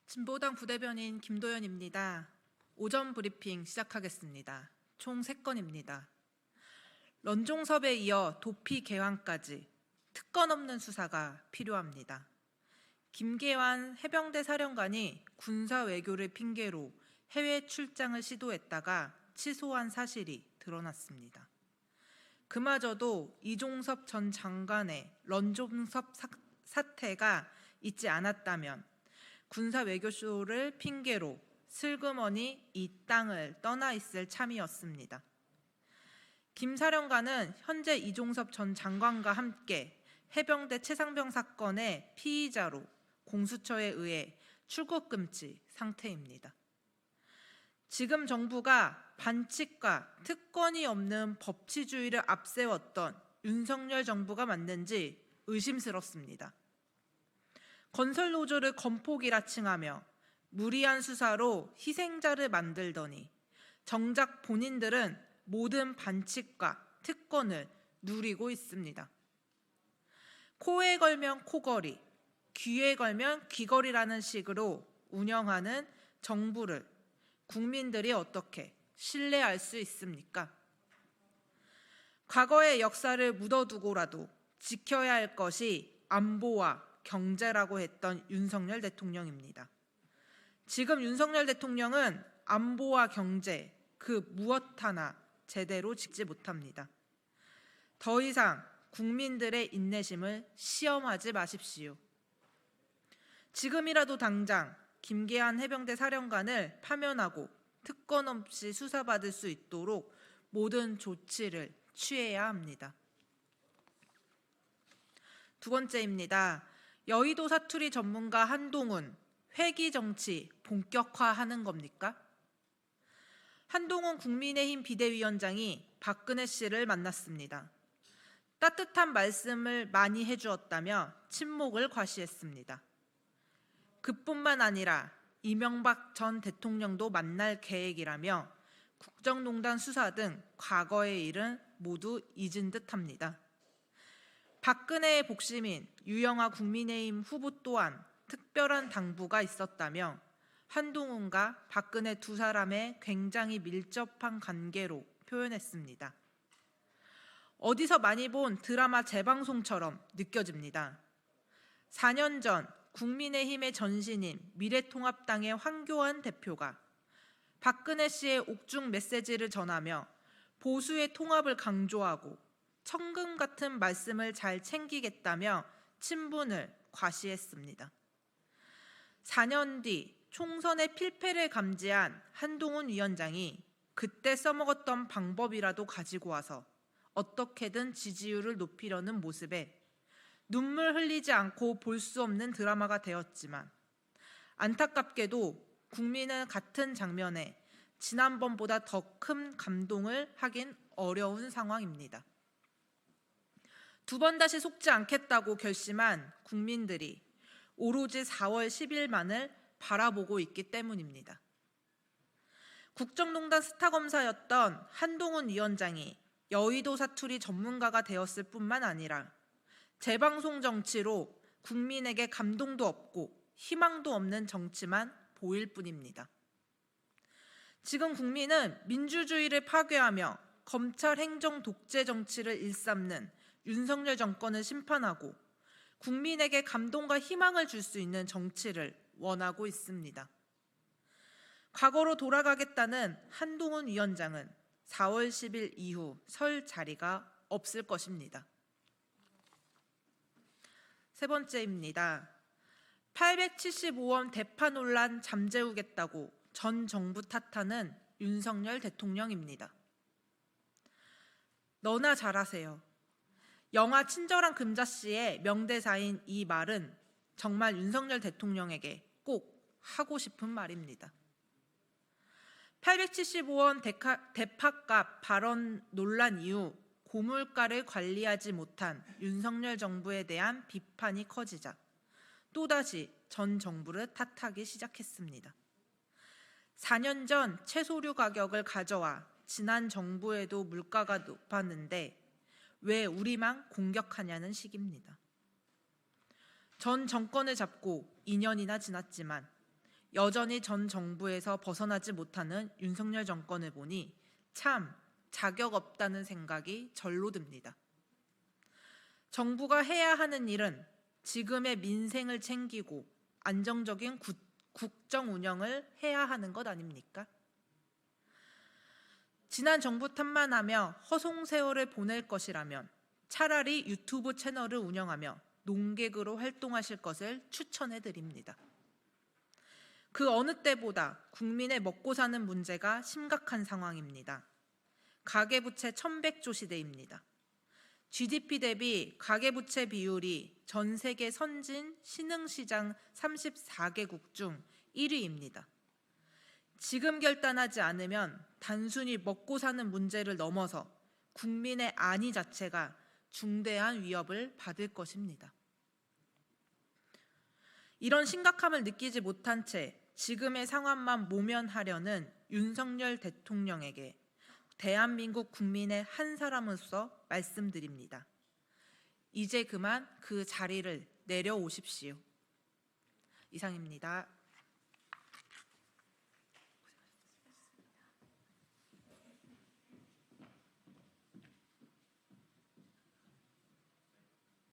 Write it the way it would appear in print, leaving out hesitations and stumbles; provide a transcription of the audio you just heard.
진보당 부대변인 김도연입니다. 오전 브리핑 시작하겠습니다. 총 3건입니다. 런종섭에 이어 도피 개환까지 특권 없는 수사가 필요합니다. 김계환 해병대 사령관이 군사 외교를 핑계로 해외 출장을 시도했다가 취소한 사실이 드러났습니다. 그마저도 이종섭 전 장관의 런종섭 사태가 있지 않았다면 군사 외교쇼를 핑계로 슬그머니 이 땅을 떠나 있을 참이었습니다. 김 사령관은 현재 이종섭 전 장관과 함께 해병대 최상병 사건의 피의자로 공수처에 의해 출국 금지 상태입니다. 지금 정부가 반칙과 특권이 없는 법치주의를 앞세웠던 윤석열 정부가 맞는지 의심스럽습니다. 건설노조를 건폭이라 칭하며 무리한 수사로 희생자를 만들더니 정작 본인들은 모든 반칙과 특권을 누리고 있습니다. 코에 걸면 코걸이, 귀에 걸면 귀걸이라는 식으로 운영하는 정부를 국민들이 어떻게 신뢰할 수 있습니까? 과거의 역사를 묻어두고라도 지켜야 할 것이 안보와 경제라고 했던 윤석열 대통령입니다. 지금 윤석열 대통령은 안보와 경제 그 무엇 하나 제대로 지키지 못합니다. 더 이상 국민들의 인내심을 시험하지 마십시오. 지금이라도 당장 김계환 해병대 사령관을 파면하고 특권 없이 수사받을 수 있도록 모든 조치를 취해야 합니다. 두 번째입니다. 여의도 사투리 전문가 한동훈, 회기 정치 본격화하는 겁니까? 한동훈 국민의힘 비대위원장이 박근혜 씨를 만났습니다. 따뜻한 말씀을 많이 해주었다며 친목을 과시했습니다. 그뿐만 아니라 이명박 전 대통령도 만날 계획이라며 국정농단 수사 등 과거의 일은 모두 잊은 듯합니다. 박근혜의 복심인 유영하 국민의힘 후보 또한 특별한 당부가 있었다며 한동훈과 박근혜 두 사람의 굉장히 밀접한 관계로 표현했습니다. 어디서 많이 본 드라마 재방송처럼 느껴집니다. 4년 전 국민의힘의 전신인 미래통합당의 황교안 대표가 박근혜 씨의 옥중 메시지를 전하며 보수의 통합을 강조하고 천금 같은 말씀을 잘 챙기겠다며 친분을 과시했습니다. 4년 뒤 총선의 필패를 감지한 한동훈 위원장이 그때 써먹었던 방법이라도 가지고 와서 어떻게든 지지율을 높이려는 모습에 눈물 흘리지 않고 볼 수 없는 드라마가 되었지만 안타깝게도 국민은 같은 장면에 지난번보다 더 큰 감동을 하긴 어려운 상황입니다. 두 번 다시 속지 않겠다고 결심한 국민들이 오로지 4월 10일만을 바라보고 있기 때문입니다. 국정농단 스타검사였던 한동훈 위원장이 여의도 사투리 전문가가 되었을 뿐만 아니라 재방송 정치로 국민에게 감동도 없고 희망도 없는 정치만 보일 뿐입니다. 지금 국민은 민주주의를 파괴하며 검찰 행정 독재 정치를 일삼는 윤석열 정권을 심판하고 국민에게 감동과 희망을 줄 수 있는 정치를 원하고 있습니다. 과거로 돌아가겠다는 한동훈 위원장은 4월 10일 이후 설 자리가 없을 것입니다. 세 번째입니다. 875원 대파 논란 잠재우겠다고 전 정부 탓하는 윤석열 대통령입니다. 너나 잘하세요. 영화 친절한 금자씨의 명대사인 이 말은 정말 윤석열 대통령에게 꼭 하고 싶은 말입니다. 875원 대파값 발언 논란 이후 고물가를 관리하지 못한 윤석열 정부에 대한 비판이 커지자 또다시 전 정부를 탓하기 시작했습니다. 4년 전 채소류 가격을 가져와 지난 정부에도 물가가 높았는데 왜 우리만 공격하냐는 식입니다. 전 정권을 잡고 2년이나 지났지만 여전히 전 정부에서 벗어나지 못하는 윤석열 정권을 보니 참 자격 없다는 생각이 절로 듭니다. 정부가 해야 하는 일은 지금의 민생을 챙기고 안정적인 국정 운영을 해야 하는 것 아닙니까? 지난 정부 탓만 하며 허송세월을 보낼 것이라면 차라리 유튜브 채널을 운영하며 농객으로 활동하실 것을 추천해 드립니다. 그 어느 때보다 국민의 먹고 사는 문제가 심각한 상황입니다. 가계부채 1100조 시대입니다. GDP 대비 가계부채 비율이 전 세계 선진 신흥시장 34개국 중 1위입니다. 지금 결단하지 않으면 단순히 먹고 사는 문제를 넘어서 국민의 안위 자체가 중대한 위협을 받을 것입니다. 이런 심각함을 느끼지 못한 채 지금의 상황만 모면하려는 윤석열 대통령에게 대한민국 국민의 한 사람으로서 말씀드립니다. 이제 그만 그 자리를 내려오십시오. 이상입니다.